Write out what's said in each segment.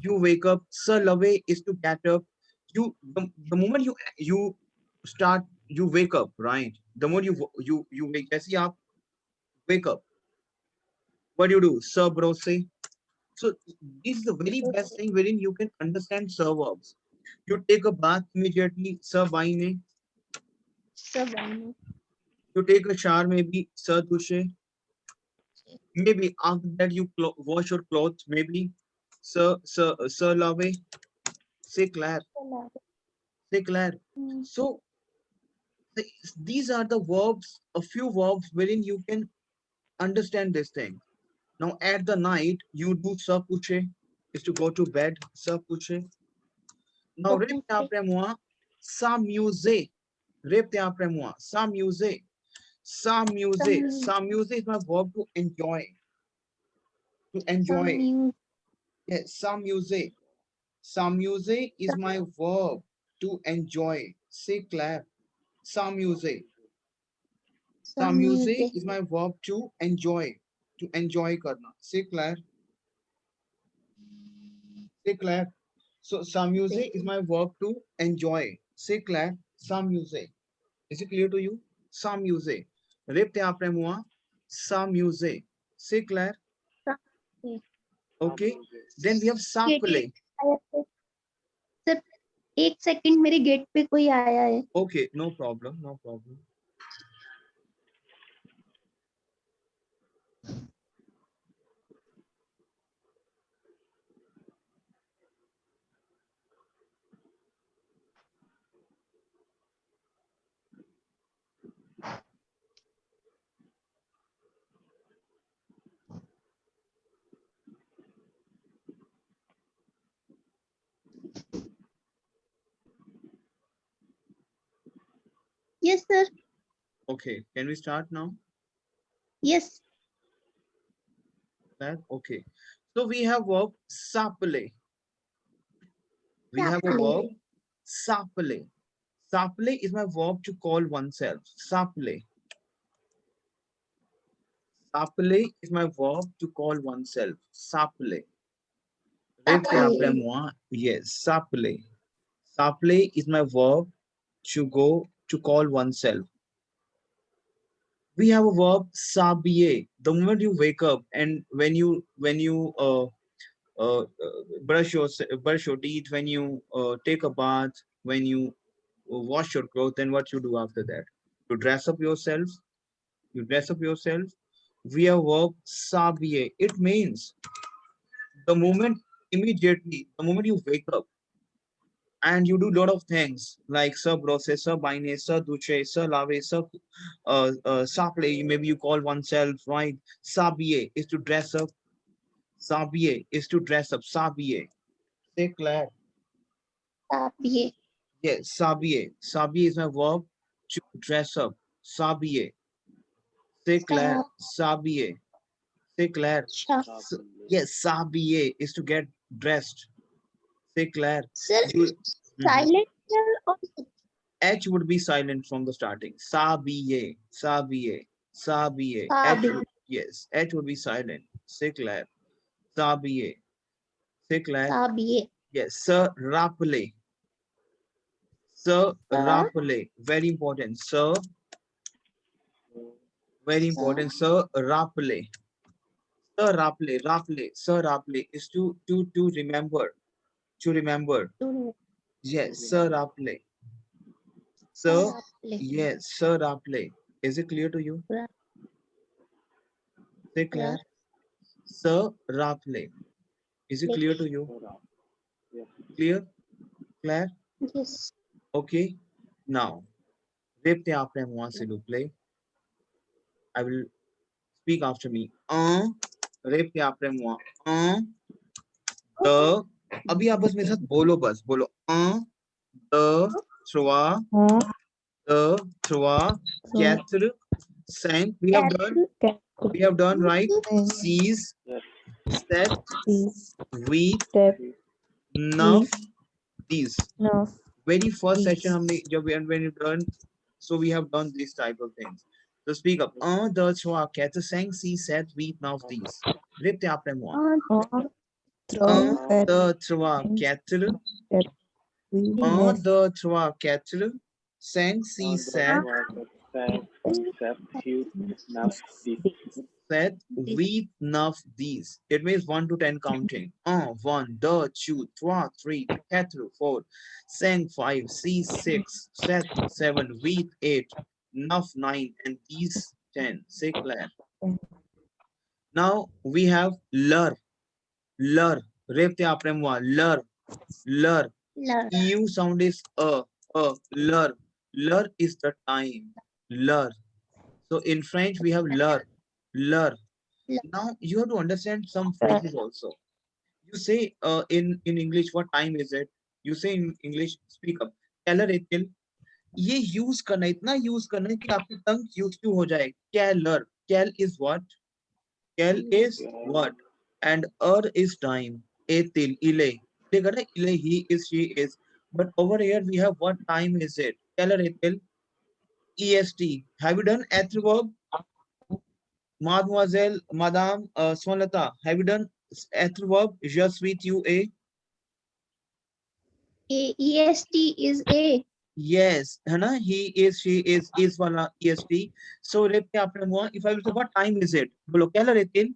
you wake up. Se lave is to get up. The moment you start, you wake up, right? The moment you wake, जैसे ही आप wake up, what do you do? Se brose. So this is the very best thing wherein you can understand se verbs. You take a bath immediately, se baine. सब आने You take a shower, maybe se dushe. Maybe after that you wash your clothes, maybe se lave. C'est clair, c'est clair. So these are the verbs, a few verbs wherein you can understand this thing. Now at the night you do se coucher, is to go to bed, se coucher. Now okay répétez après moi, s'amuser. Répétez après moi, s'amuser. S'amuser. सम S'amuser is my verb to enjoy. To सम enjoy. Music Yes, s'amuser. S'amuser is my verb to enjoy. C'est clair. S'amuser. सम S'amuser music is my verb to enjoy. To enjoy karna. C'est clair. C'est clair. So s'amuser is my verb to enjoy. C'est clair. S'amuser. Is it clear to you? S'amuser. Répétez après moi. S'amuser. C'est clair. Okay. Then we have गेट s'appeler. Sir एक second मेरे gate पे कोई आया है Okay, no problem, no problem. Yes sir Okay, can we start now? Yes That okay. So we have verb s'appeler. We have a verb s'appeler. S'appeler is my verb to call oneself. S'appeler. S'appeler is my verb to call oneself. S'appeler. Répétez après moi. Yes, s'appeler. S'appeler is my verb to go to call oneself. We have a verb s'habiller. The moment you wake up and brush your teeth, when you take a bath, when you wash your clothes, then what you do after that? You dress up yourself. You dress up yourself. We have verb s'habiller. It means the moment immediately, the moment you wake up and you do a lot of things like sir brose, sir bine, sir duche, sir lave, sir saple, maybe you call oneself, right? S'habiller is to dress up. S'habiller is to dress up. S'habiller. C'est clair. आप ये Yes, s'habiller. S'habiller is my verb to dress up. S'habiller. C'est clair. साहब S'habiller. C'est clair. अच्छा Yes, s'habiller is to get dressed. C'est clair. Sir You, Mhm. Silent और H would be silent from the starting. S'habiller. S'habiller. S'habiller. साहब Yes, H would be silent. C'est clair. S'habiller. C'est clair. साहब ये Yes, se rappeler. Se sir rappeler. Very important. Se, very sir important. Se rappeler. Se rappeler. Rappeler. Se rappeler is to remember. To remember. Yes, se rappeler. Se, yes, se rappeler. Is it clear to you? C'est clair. Se rappeler. Is it clear to you? Clear? Claire? Yes Okay. Now, répétez après moi, s'il vous plaît. I will speak after me. Un, répétez après moi. Un, deux. अभी आप बस मेरे साथ बोलो बस बोलो un, deux, trois, deux, trois, quatre, cinq. We have done right. Six, sept, huit, neuf, dix. Very first session हमने जब when you done, so we have done these type of things. So speak up. Un, deux, trois, quatre, cinq, six, sept, huit, neuf, dix. Répétez après moi. the trois, quatre, the trois, quatre, cinq, six, sept, sept, huit, neuf, dix. It means 1 to 10 counting. Un, one, deux, two, trois, three, quatre, four, cinq, five, six, six, seven, huit, eight, neuf, nine, and dix, 10. C'est clair. Now we have l'heure. L'heure. Répétez après moi. L'heure. L'heure. Love. EU sound is l'heure. L'heure is the time. L'heure. So in French we have l'heure. L'heure. Now you have to understand some phrases also. You say in English, what time is it? You say in English, speak up. Quelle heure est-il? ये use करना इतना use करना है कि आपकी टंग use to हो जाए. Quelle Quelle is what? Quelle is what? And is time. Etil, ile. They got ile, he is, she is. But over here we have what time is it? Quelle heure est-il? EST. Have you done verb? Mademoiselle, Madame, Sonlata, have you done verb? Je suis, tu es? EST is A. Yes, है ना? He is, she is वाला EST. So répétez après moi. If I will say, what time is it? बोलो, quelle heure est-il?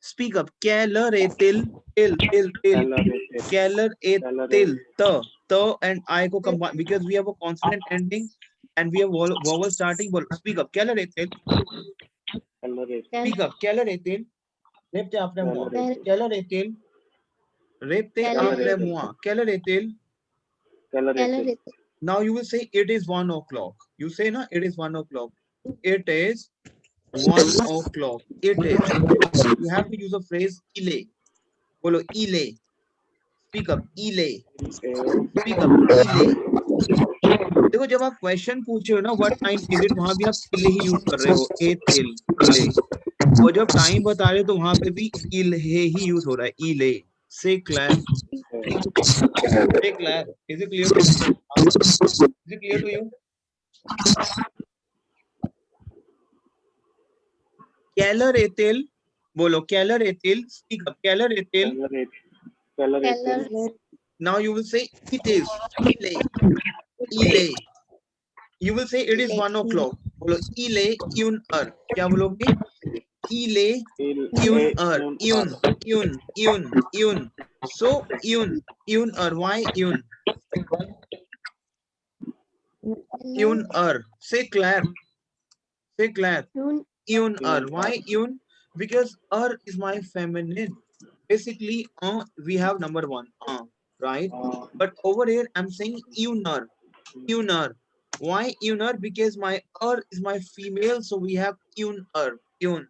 Speak up. Quelle heure est-il? Till. Quelle heure est-il? The and I को combine because we have a consonant ending and we have vowel starting. बोलो, speak up. Quelle heure est-il? Speak up. Quelle heure est-il? Répétez après moi. Quelle heure est-il? Répétez après moi. Quelle heure est-il? Now you will say it is 1 o'clock. You say no, it is 1 o'clock. It is 1 o'clock. It is. You have to use a phrase ile. Bolo ile. Speak up. Ile. Speak up. Ile. देखो जब आप question पूछ रहे हो ना what time is it, वहां भी आप इले ही यूज कर रहे हो. ए तिल इले. और जब टाइम बता रहे हो तो वहां पे भी इले ही यूज हो रहा है. इले. से clear. Say clear. Is it clear to you? Is it clear to you? Quelle heure est-il? Bolo, quelle heure est-il? Speak up. Quelle heure est-il? Now you will say it is. Il est. Il est. You will say it is 1 o'clock. Bolo, il est une heure. क्या बोलोगे? Il est une heure. Une. So une heure. Why une? Une heure. Say clair. Say clair. Une heure. Why une? Because is my feminine. Basically, we have number 1, right? But over here, I'm saying une heure. Une heure. Why une heure? Because my is my female, so we have une heure. Une.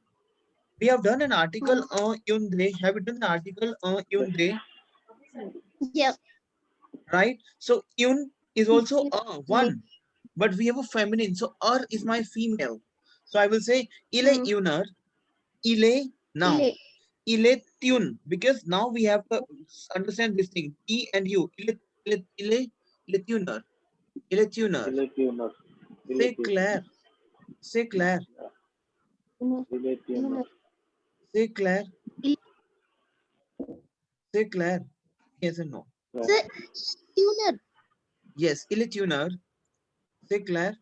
We have done an article une day. Have you done the article une day? Yep. Right? So une is also one, but we have a feminine, so is my female. So I will say il est une heure. Il est now. Il est tune, because now we have to understand this thing. E and U. Il est tuner. Il est tuner. C'est clair. C'est clair. C'est clair. C'est clair. Yes or no? Tuner. Yes, il est tuner. C'est clair.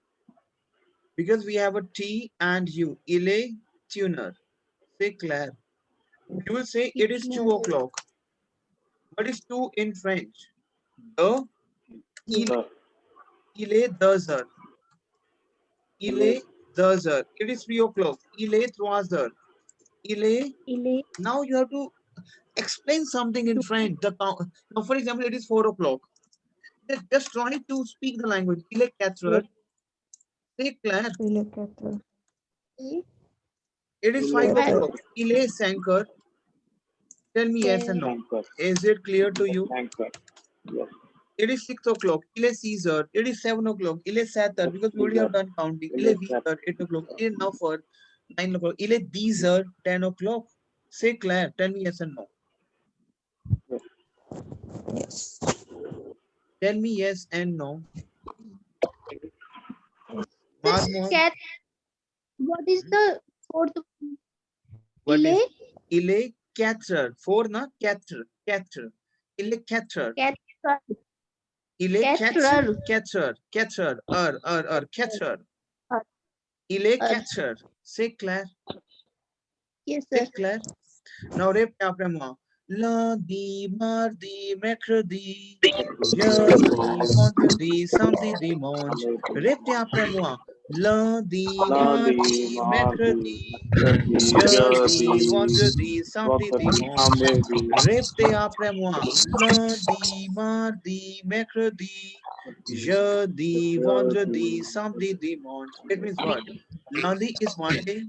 Because we have a T and U. Il est tuner. C'est clair. You will say it is 2 o'clock. What is 2 in French? Il est 2 heures. Il est 2 heures. It is 3 o'clock. Il est 3 heures. Il est. Now you have to explain something in French. Now, for example, it is 4 o'clock. Just try to speak the language. Il est 4 heures. C'est clair. It is 5 o'clock. Il est 5 heures. Tell me yes and no. Is it clear to you? Yes. It is 6 o'clock. Il est 6 heures. It is 7 o'clock. Il est 7 heures, because we already have done counting. Il est 8 heures, 8 o'clock. Il est 9 heures, 9 o'clock. Il est 10 heures, 10 o'clock. C'est clair. Tell me yes and no. Yes. Tell me yes and no. What is the fourth? What is il est 4 heures. 4 na 4. Catcher. Il est catcher. Catcher. Il est catcher. Catcher. Catcher. Catcher. Uh, Il est uh, catcher. C'est clair. Yes, sir. C'est clair. Now répétez après moi. Lundi, mardi, mercredi, jeudi, vendredi, samedi, dimanche. Répétez après moi. Lundi, mardi, mercredi, jeudi, vendredi, samedi, dimanche. Répétez après moi. Lundi, mardi, mercredi, jeudi, vendredi, samedi, dimanche. That means what? Lundi is Monday,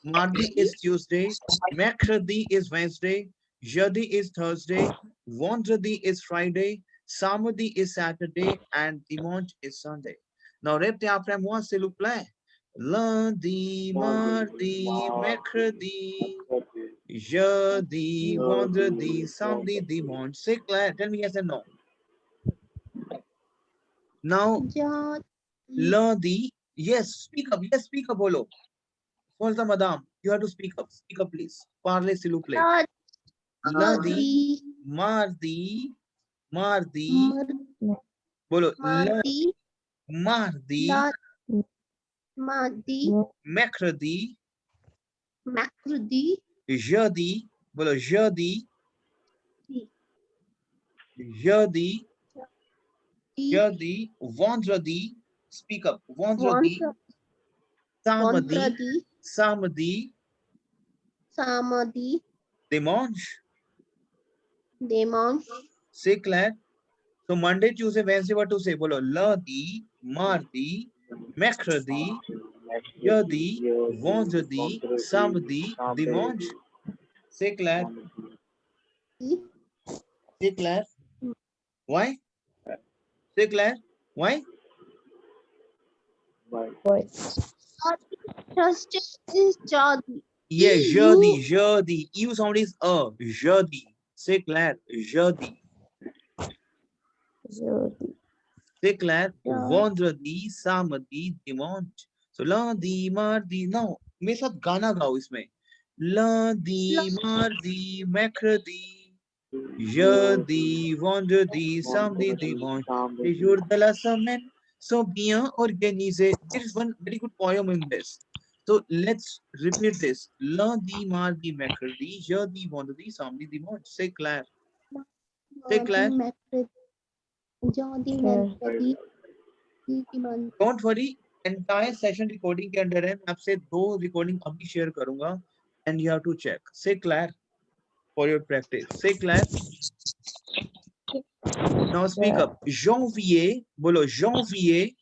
mardi is Tuesday, mercredi is Wednesday, jeudi is Thursday, vendredi is Friday, samedi is Saturday, and dimanche is Sunday. Now répétez après moi, s'il vous plaît. Lundi, mardi, mercredi, jeudi, vendredi, samedi, dimanche. C'est clair. Tell me yes and no. Now, lundi, yes, speak up. Yes, speak up, bolo. Solta, madam, you have to speak up. Speak up, please. Parlez, s'il vous plaît. Lundi, mardi, mardi, bolo. Mardi, Mardi, mardi, mercredi, mercredi, jeudi, bolo. Jeudi, jeudi, jeudi, vendredi. Speak up. Vendredi, samedi, vendredi, samedi, samedi, dimanche. dimanche, C'est clair. So Monday, Tuesday, Wednesday, what to say? Bolo. Lundi, mardi, mercredi, jeudi, vendredi, samedi, dimanche. C'est clair. C'est clair. Why? C'est clair. Why? Thursday is jeudi. Yeah, jeudi, jeudi. You sound is jeudi. C'est clair. Jeudi. C'est clair. Vendredi, samedi, dimanche. So lundi, mardi. Now, मेरे साथ गाना गाओ इसमें. Lundi, mardi, mercredi, jeudi, vendredi, samedi, dimanche. Les jours de la semaine sont bien organisés. There is one very good poem in this. So let's repeat this. Lundi, mardi, mercredi, jeudi, vendredi, samedi, dimanche. C'est clair. C'est clair. Jeudi, mercredi, dimanche. Don't worry. Entire session recording के अंदर है. मैं आपसे 2 recording अभी share करूंगा. And you have to check. C'est clair for your practice. C'est clair. Now speak up. Janvier. Bolo janvier.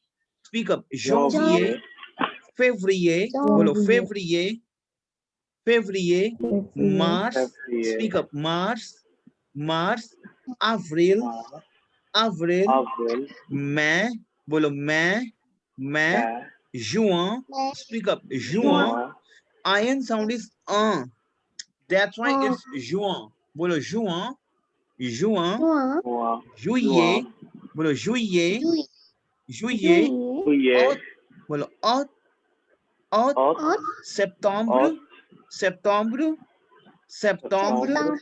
Speak up. Janvier. Février. Bolo février. Février. Mars. Speak up. Mars. Mars. Avril. Avril. Mai. Bolo mai. Mai. Juin. Speak up. Juin. Iron sound is That's why it's juin. Bolo juin. Juin. Juillet. Bolo juillet. Juillet. Août. Bolo août. Août. Septembre. Septembre. Septembre.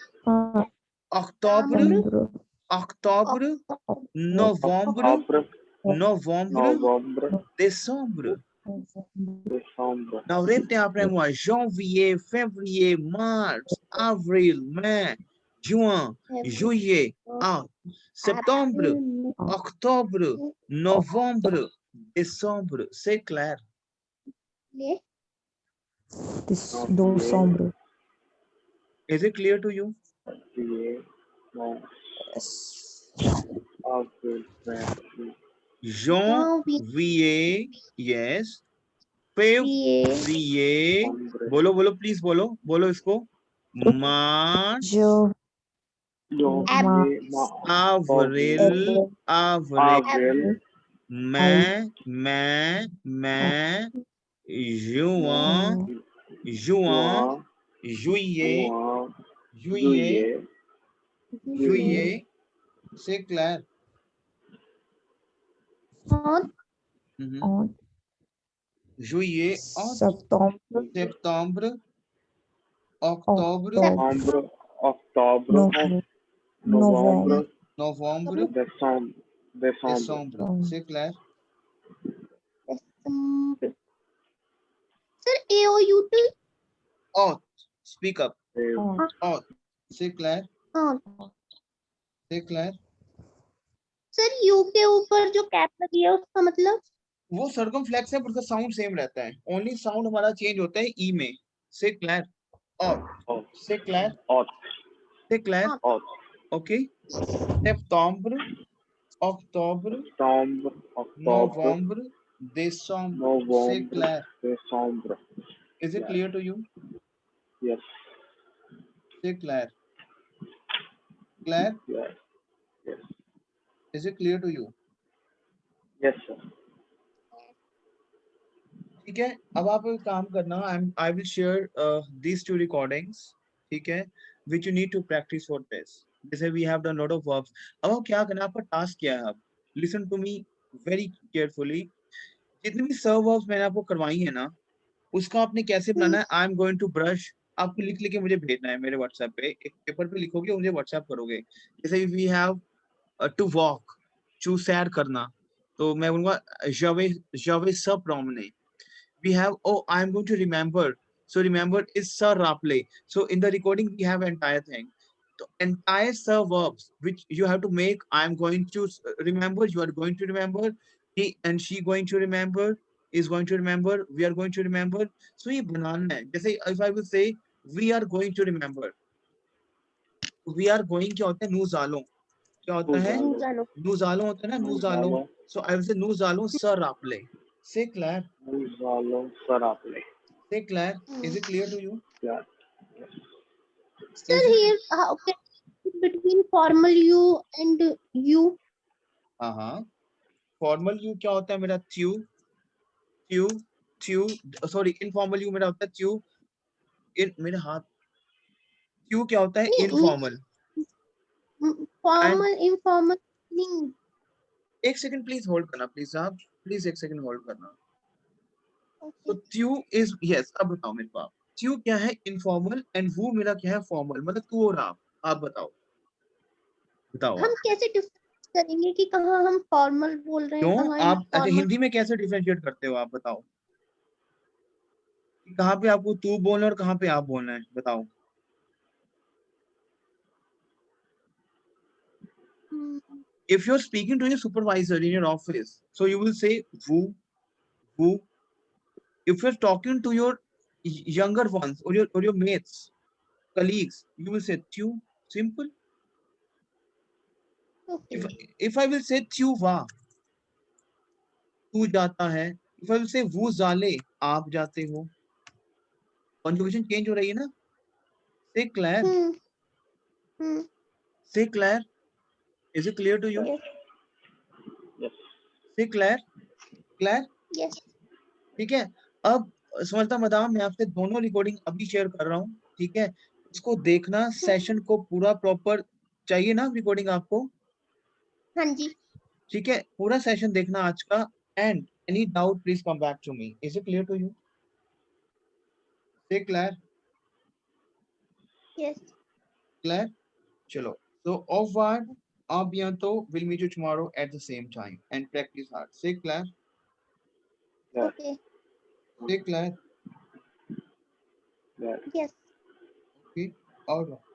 Octobre. Octobre. Novembre. Novembre. Décembre. Now répétez après moi. Janvier, février, mars, avril, mai, juin, juillet, août, septembre, octobre, novembre, décembre. C'est clair. Décembre. Is it clear to you? Janvier, yes. Février, बोलो बोलो please बोलो बोलो इसको. Mars, avril, avril, mai, juin, juillet, juillet. C'est clair. Juillet, Septembre. septembre, octobre, Novembre. November. Novembre, Décembre. Décembre. décembre. C'est clair? December. Sir, AOUT? Auth, speak up. Et Auth, c'est clair? हाँ C'est clair? Sir you के ऊपर जो cap लगी है उसका मतलब? वो circumflex है, पर उसका साउंड सेम रहता है. ओनली साउंड हमारा चेंज होता है ई में. C'est clair? Auth, Auth. c'est clair? Auth. C'est clair? Auth. Okay. Septembre, octobre, Septembre. Octobre. novembre, décembre. C'est Novembre. clair? Décembre. Is it Yeah. clear to you? Yes. C'est clair? Clair? Yes. Yes. Is it clear to you? Yes, sir. ठीक है. अब आप एक काम करना, I will share these two recordings. ठीक है, which you need to practice for this. जैसे we have done lot of verbs. अब आप क्या करना, आपका टास्क क्या है? अब listen to me very carefully. जितनी भी serve verbs मैंने आपको करवाई है ना, उसका आपने कैसे बनाना है? I am going to brush. आपको लिख लिख के मुझे भेजना है मेरे WhatsApp पे. एक पेपर पे लिखोगे, मुझे WhatsApp करोगे. जैसे we have to walk, to सैर करना, तो मैं बोलूंगा je vais se promener. We have, oh, I am going to remember. So remember is se rappeler. So in the recording we have entire thing. So entire se verbs which you have to make. I am going to remember. You are going to remember. He and she going to remember. Is going to remember. We are going to remember. So ये बनाना है. जैसे if I will say we are going to remember. We are going क्या होता है? नूज़ालों. क्या होता है? Nuzalo. नूज़ालों होता है ना? नूज़ालों. Nuzalo. So I will say नूज़ालों se rappeler. C'est clair? Nuzalo. Saraple. C'est clair? Is it clear to you? Yeah. Sir, Is it? here how can between formal you and you? हाँ. Formal you क्या होता है मेरा? ट्यू ट्यू ट्यू. Sorry, informal you मेरा होता है ट्यू. इन मेरे हाथ. ट्यू क्या होता है? नहीं इनफॉर्मल. एंड फॉर्मल इनफॉर्मल नहीं. एक सेकंड प्लीज होल्ड करना, प्लीज आप प्लीज एक सेकंड होल्ड करना. तो Okay. Tube is yes. अब बताओ मेरे को आप, ट्यू क्या है? इनफॉर्मल. एंड वो मेरा क्या है? फॉर्मल. मतलब तू और आप बताओ. बताओ हम आप. कैसे डिफरेंस करेंगे कि कहाँ हम फॉर्मल बोल रहे हैं क्यों? कहाँ आप अच्छा इनफॉर्मल? हिंदी में कैसे डिफरेंशिएट करते हो? आप बताओ कि कहाँ पे आपको तू बोलना है और कहाँ पे आप बोलना है? बताओ. If you're speaking to your supervisor in your office, so you will say who, who. If you're talking to your younger ones or your mates, colleagues, you will say tu. Simple. Okay. If I will say tu va, तू जाता है. If I will say वो जाले, आप जाते हो. Conjugation change हो रही है ना? Say Claire. Say Claire. Is it clear to you? Yes. Yes. Say Claire. Claire. Yes. ठीक है. अब समझता मैडम, मैं आपसे दोनों रिकॉर्डिंग अभी शेयर कर रहा हूँ. ठीक है, इसको देखना. सेशन को पूरा प्रॉपर चाहिए ना रिकॉर्डिंग आपको? हाँ जी. ठीक है, पूरा सेशन देखना आज का. And any doubt please come back to me. Is it clear to you? Say clear? Yes. Clear. चलो. So off word. आ bientôt. We'll meet you tomorrow at the same time and practice hard. Say clear. Yeah. Okay. Say clear. Yeah. Yes. Okay. All right.